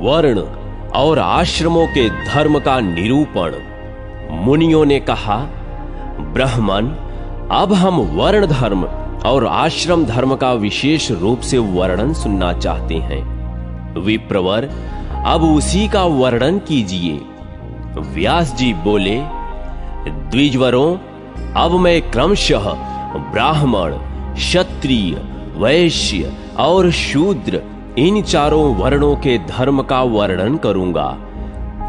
वर्ण और आश्रमों के धर्म का निरूपण। मुनियों ने कहा, ब्राह्मण, अब हम वर्ण धर्म और आश्रम धर्म का विशेष रूप से वर्णन सुनना चाहते हैं। विप्रवर, अब उसी का वर्णन कीजिए। व्यास जी बोले, द्विजवरों, अब मैं क्रमशः ब्राह्मण, क्षत्रिय, वैश्य और शूद्र इन चारों वर्णों के धर्म का वर्णन करूंगा।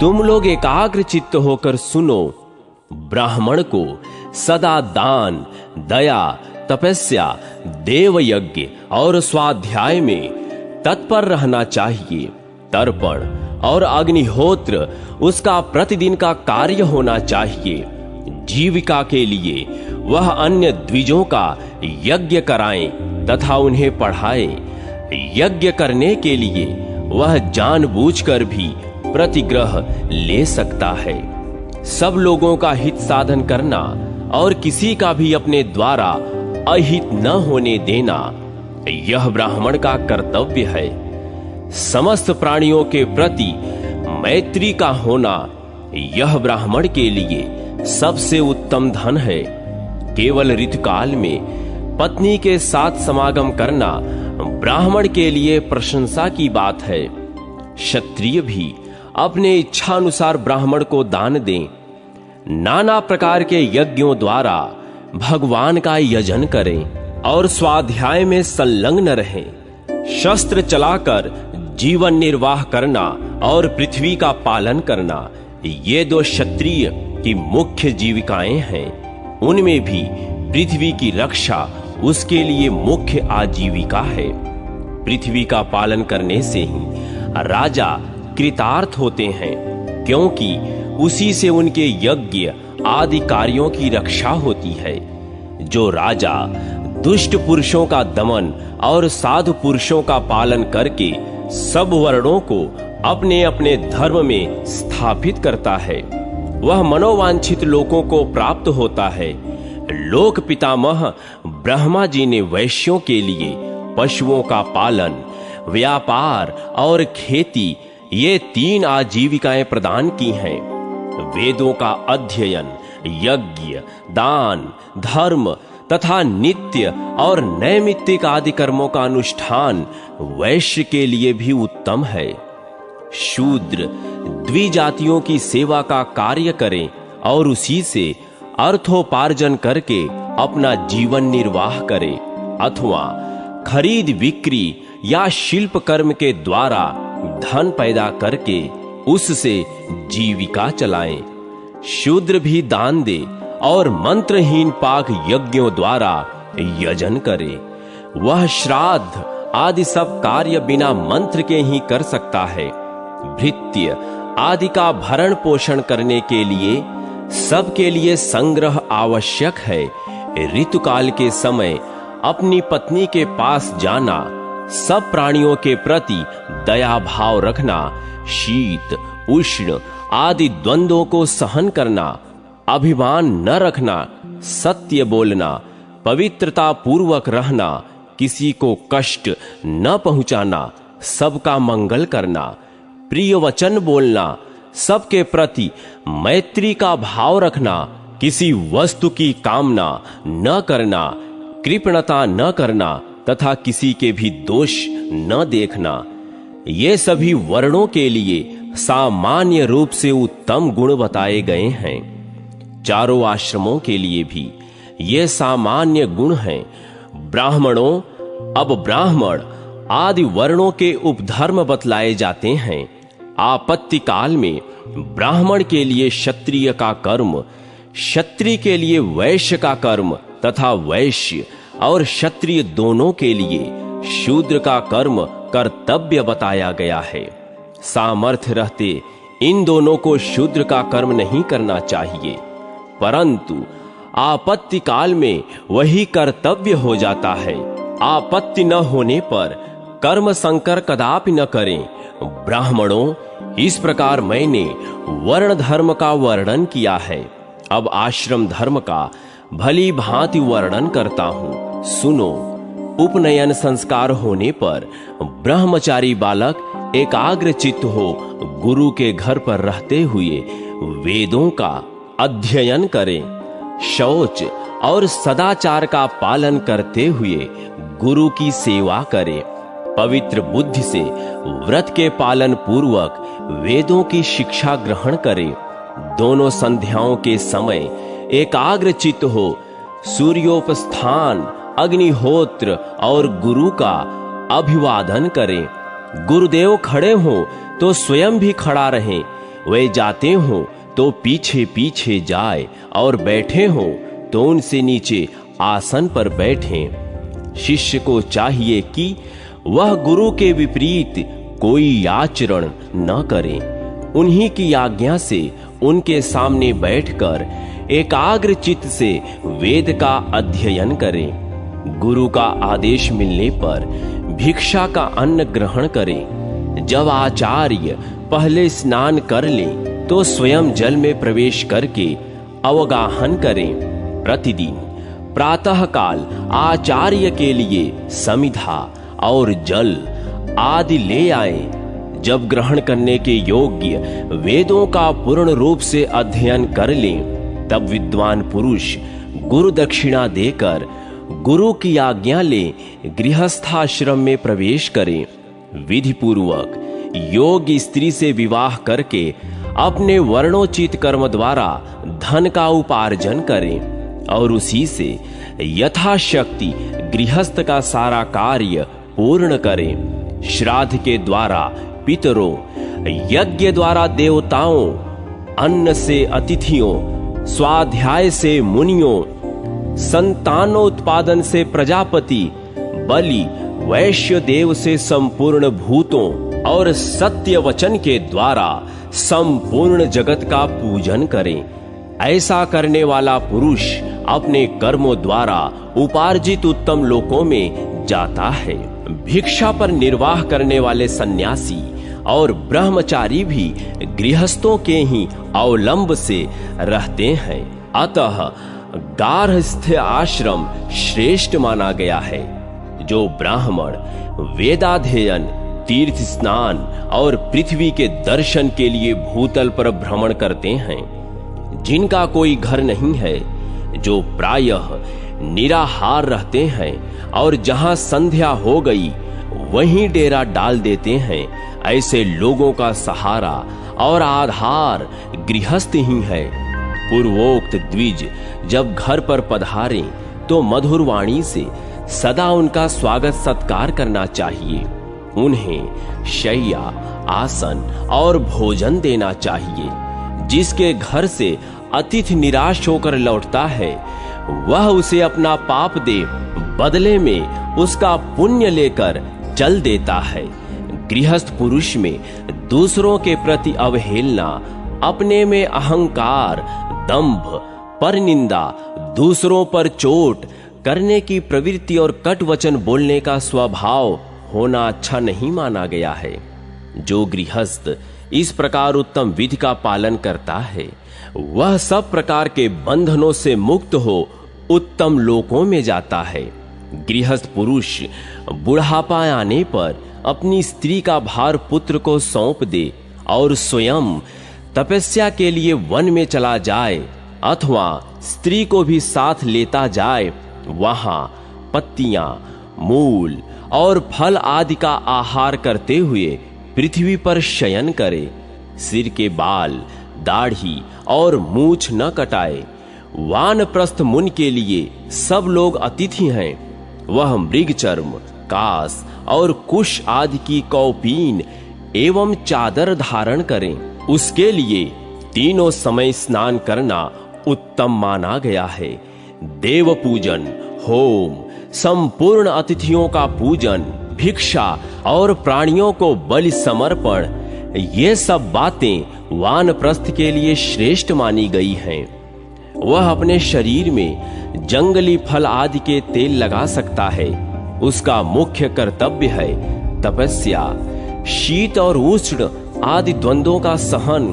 तुम लोग एकाग्र चित्त होकर सुनो। ब्राह्मण को सदा दान, दया, तपस्या, देव यज्ञ और स्वाध्याय में तत्पर रहना चाहिए। तर्पण और अग्निहोत्र उसका प्रतिदिन का कार्य होना चाहिए। जीविका के लिए वह अन्य द्विजों का यज्ञ कराएं तथा उन्हें पढ़ाएं। यज्ञ करने के लिए वह जानबूझकर भी प्रतिग्रह ले सकता है। सब लोगों का हित साधन करना और किसी का भी अपने द्वारा अहित न होने देना, यह ब्राह्मण का कर्तव्य है। समस्त प्राणियों के प्रति मैत्री का होना, यह ब्राह्मण के लिए सबसे उत्तम धन है। केवल ऋतुकाल में पत्नी के साथ समागम करना ब्राह्मण के लिए प्रशंसा की बात है। क्षत्रिय भी अपने इच्छानुसार ब्राह्मण को दान दें। नाना प्रकार के यज्ञों द्वारा भगवान का यजन करें और स्वाध्याय में संलग्न रहें। शस्त्र चलाकर जीवन निर्वाह करना और पृथ्वी का पालन करना, ये दो क्षत्रिय की मुख्य जीविकाएं हैं। उनमें भी पृथ्वी की रक्षा उसके लिए मुख्य आजीविका है। पृथ्वी का पालन करने से ही राजा कृतार्थ होते हैं, क्योंकि उसी से उनके यज्ञ आदि कार्यों की रक्षा होती है। जो राजा दुष्ट पुरुषों का दमन और साधु पुरुषों का पालन करके सब वर्णों को अपने अपने धर्म में स्थापित करता है, वह मनोवांछित लोकों को प्राप्त होता है। लोक पितामह ब्रह्मा जी ने वैश्यों के लिए पशुओं का पालन, व्यापार और खेती, ये 3 आजीविकाएं प्रदान की हैं। वेदों का अध्ययन, यज्ञ, दान, धर्म तथा नित्य और नैमित्तिक आदि कर्मों का अनुष्ठान वैश्य के लिए भी उत्तम है। शूद्र द्विजातियों की सेवा का कार्य करें और उसी से अर्थोपार्जन करके अपना जीवन निर्वाह करें, अथवा खरीद बिक्री या शिल्प कर्म के द्वारा धन पैदा करके उससे जीविका चलाएं। शूद्र भी दान दे और मंत्रहीन पाक यज्ञों द्वारा यजन करे। वह श्राद्ध आदि सब कार्य बिना मंत्र के ही कर सकता है। भृत्य आदि का भरण पोषण करने के लिए सबके लिए संग्रह आवश्यक है। ऋतुकाल के समय अपनी पत्नी के पास जाना, सब प्राणियों के प्रति दया भाव रखना, शीत उष्ण आदि द्वंद्वों को सहन करना, अभिमान न रखना, सत्य बोलना, पवित्रता पूर्वक रहना, किसी को कष्ट न पहुंचाना, सबका मंगल करना, प्रिय वचन बोलना, सबके प्रति मैत्री का भाव रखना, किसी वस्तु की कामना न करना, कृपणता न करना तथा किसी के भी दोष न देखना, ये सभी वर्णों के लिए सामान्य रूप से उत्तम गुण बताए गए हैं। चारों आश्रमों के लिए भी ये सामान्य गुण हैं। ब्राह्मणों, अब ब्राह्मण आदि वर्णों के उपधर्म बतलाए जाते हैं। आपत्ति काल में ब्राह्मण के लिए क्षत्रिय का कर्म, क्षत्रिय के लिए वैश्य का कर्म तथा वैश्य और क्षत्रिय दोनों के लिए शूद्र का कर्म कर्तव्य बताया गया है। सामर्थ्य रहते इन दोनों को शूद्र का कर्म नहीं करना चाहिए, परंतु आपत्ति काल में वही कर्तव्य हो जाता है। आपत्ति न होने पर कर्म संकर कदापि न करें। ब्राह्मणों, इस प्रकार मैंने वर्ण धर्म का वर्णन किया है। अब आश्रम धर्म का भली भांति वर्णन करता हूँ, सुनो। उपनयन संस्कार होने पर ब्रह्मचारी बालक एकाग्र चित्त हो गुरु के घर पर रहते हुए वेदों का अध्ययन करें, शौच और सदाचार का पालन करते हुए गुरु की सेवा करें, पवित्र बुद्धि से व्रत के पालन पूर्वक वेदों की शिक्षा ग्रहण करें, दोनों संध्याओं के समय एकाग्र चित्त हो सूर्योपस्थान, अग्निहोत्र और गुरु का अभिवादन करें, गुरुदेव खड़े हों तो स्वयं भी खड़ा रहें, वे जाते हों तो पीछे पीछे जाए और बैठे हों तो उनसे नीचे आसन पर बैठें। शिष्य को चाहिए कि वह गुरु के विपरीत कोई आचरण न करे, उन्हीं की आज्ञा से उनके सामने बैठकर एकाग्र चित्त से वेद का अध्ययन करें, गुरु का आदेश मिलने पर भिक्षा का अन्न ग्रहण करें। जब आचार्य पहले स्नान कर लें तो स्वयं जल में प्रवेश करके अवगाहन करें। प्रतिदिन प्रातः काल आचार्य के लिए समिधा और जल आदि ले आएं। जब ग्रहण करने के योग्य वेदों का पूर्ण रूप से अध्ययन कर लें तब विद्वान पुरुष गुरु दक्षिणा देकर गुरु की आज्ञा ले गृहस्थाश्रम में प्रवेश करें। विधि पूर्वक योग्य स्त्री से विवाह करके अपने वर्णोचित कर्म द्वारा धन का उपार्जन करें और उसी से यथाशक्ति गृहस्थ का सारा कार्य पूर्ण करें। श्राद्ध के द्वारा पितरों, यज्ञ द्वारा देवताओं, अन्न से अतिथियों, स्वाध्याय से मुनियों, संतानोत्पादन से प्रजापति, बलि वैश्य देव से संपूर्ण भूतों और सत्य वचन के द्वारा संपूर्ण जगत का पूजन करें। ऐसा करने वाला पुरुष अपने कर्मों द्वारा उपार्जित उत्तम लोकों में जाता है। भिक्षा पर निर्वाह करने वाले सन्यासी और ब्रह्मचारी भी गृहस्थों के ही अवलंब से रहते हैं। अतः गार्हस्थ आश्रम श्रेष्ठ माना गया है। जो ब्राह्मण वेदाध्ययन, तीर्थ स्नान और पृथ्वी के दर्शन के लिए भूतल पर भ्रमण करते हैं, जिनका कोई घर नहीं है, जो प्रायः निराहार रहते हैं और जहां संध्या हो गई वहीं डेरा डाल देते हैं, ऐसे लोगों का सहारा और आधार गृहस्थ ही है। पूर्वोक्त द्विज जब घर पर पधारे तो मधुर वाणी से सदा उनका स्वागत सत्कार करना चाहिए। उन्हें शैया, आसन और भोजन देना चाहिए। जिसके घर से अतिथि निराश होकर लौटता है वह उसे अपना पाप दे बदले में उसका पुण्य लेकर चल देता है। गृहस्थ पुरुष में दूसरों के प्रति अवहेलना, अपने में अहंकार, दंभ, परनिंदा, दूसरों पर चोट करने की प्रवृत्ति और कट वचन बोलने का स्वभाव होना अच्छा नहीं माना गया है। जो गृहस्थ इस प्रकार उत्तम विधि का पालन करता है वह सब प्रकार के बंधनों से मुक्त हो उत्तम लोकों में जाता है। गृहस्थ पुरुष बुढ़ापा आने पर अपनी स्त्री का भार पुत्र को सौंप दे और स्वयं तपस्या के लिए वन में चला जाए अथवा स्त्री को भी साथ लेता जाए, वहां पत्तियां, मूल और फल आदि का आहार करते हुए पृथ्वी पर शयन करे। सिर के बाल, दाढ़ी और मूछ न कटाए। वानप्रस्थ मुनि के लिए सब लोग अतिथि हैं। वह मृगचर्म, कास और कुश आदि की कौपीन एवं चादर धारण करें। उसके लिए तीनों समय स्नान करना उत्तम माना गया है। देव पूजन, होम, संपूर्ण अतिथियों का पूजन, भिक्षा और प्राणियों को बलि समर्पण, ये सब बातें वानप्रस्थ के लिए श्रेष्ठ मानी गई हैं। वह अपने शरीर में जंगली फल आदि के तेल लगा सकता है। उसका मुख्य कर्तव्य है तपस्या, शीत और उष्ण आदि द्वंद्वों का सहन।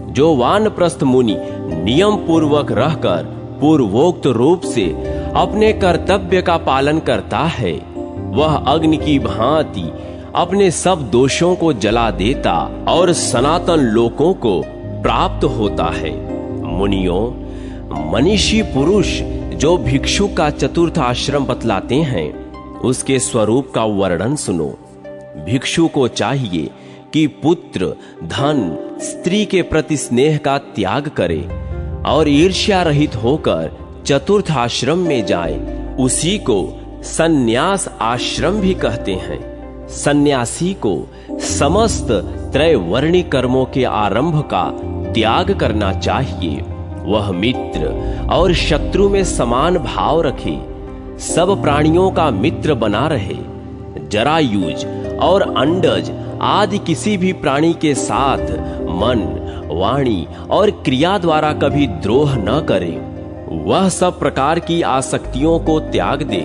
जो वानप्रस्थ मुनि नियम पूर्वक रहकर पूर्वोक्त रूप से अपने कर्तव्य का पालन करता है वह अग्नि की भांति अपने सब दोषों को जला देता और सनातन लोकों को प्राप्त होता है। मुनियों, मनीषी पुरुष जो भिक्षु का चतुर्थ आश्रम बतलाते हैं, उसके स्वरूप का वर्णन सुनो। भिक्षु को चाहिए कि पुत्र, धन, स्त्री के प्रति स्नेह का त्याग करे और ईर्ष्या रहित होकर चतुर्थ आश्रम में जाए। उसी को सन्यास आश्रम भी कहते हैं। सन्यासी को समस्त त्रैवर्णी कर्मों के आरंभ का त्याग करना चाहिए। वह मित्र और शत्रु में समान भाव रखे, सब प्राणियों का मित्र बना रहे, जरायुज और अंडज आदि किसी भी प्राणी के साथ मन, वाणी और क्रिया द्वारा कभी द्रोह न करे। वह सब प्रकार की आसक्तियों को त्याग दे।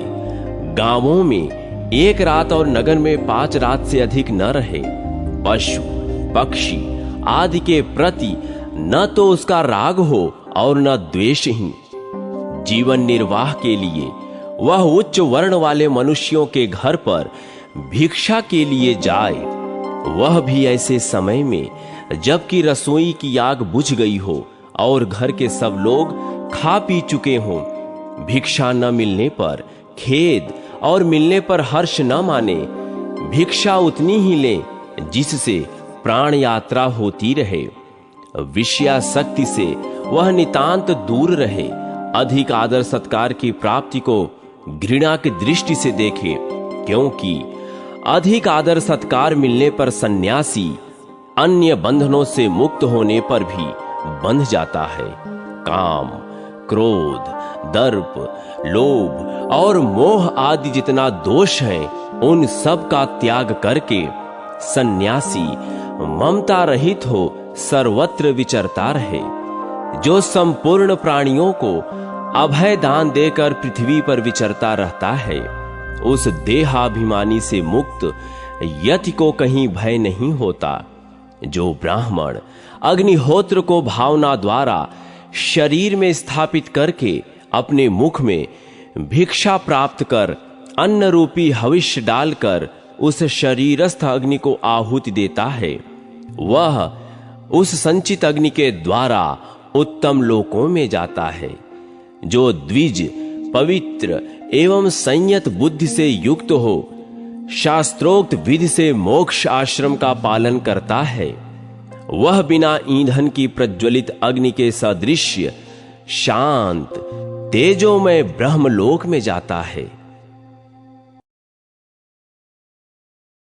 गांवों में 1 रात और नगर में 5 रात से अधिक न रहे। पशु, पक्षी आदि के प्रति न तो उसका राग हो और न द्वेष ही। जीवन निर्वाह के लिए वह उच्च वर्ण वाले मनुष्यों के घर पर भिक्षा के लिए जाए, वह भी ऐसे समय में जबकि रसोई की आग बुझ गई हो और घर के सब लोग खा पी चुके हों। भिक्षा न मिलने पर खेद और मिलने पर हर्ष न माने। भिक्षा उतनी ही ले जिससे प्राण यात्रा होती रहे। विषयासक्ति से वह नितांत दूर रहे। अधिक आदर सत्कार की प्राप्ति को घृणा की दृष्टि से देखे, क्योंकि अधिक आदर सत्कार मिलने पर सन्यासी अन्य बंधनों से मुक्त होने पर भी बंध जाता है। काम, क्रोध, दर्प, लोभ और मोह आदि जितना दोष है, उन सब का त्याग करके सन्यासी ममता रहित हो सर्वत्र विचरता रहे। जो संपूर्ण प्राणियों को अभय दान देकर पृथ्वी पर विचरता रहता है, उस देहाभिमानी से मुक्त यति को कहीं भय नहीं होता। जो ब्राह्मण अग्निहोत्र को भावना द्वारा शरीर में स्थापित करके अपने मुख में भिक्षा प्राप्त कर अन्न रूपी हविष्य डालकर उस शरीरस्थ अग्नि को आहुति देता है, वह उस संचित अग्नि के द्वारा उत्तम लोकों में जाता है। जो द्विज, पवित्र एवं संयत बुद्धि से युक्त हो, शास्त्रोक्त विधि से मोक्ष आश्रम का पालन करता है, वह बिना ईंधन की प्रज्वलित अग्नि के सदृश्य शांत तेजोमय ब्रह्मलोक में जाता है।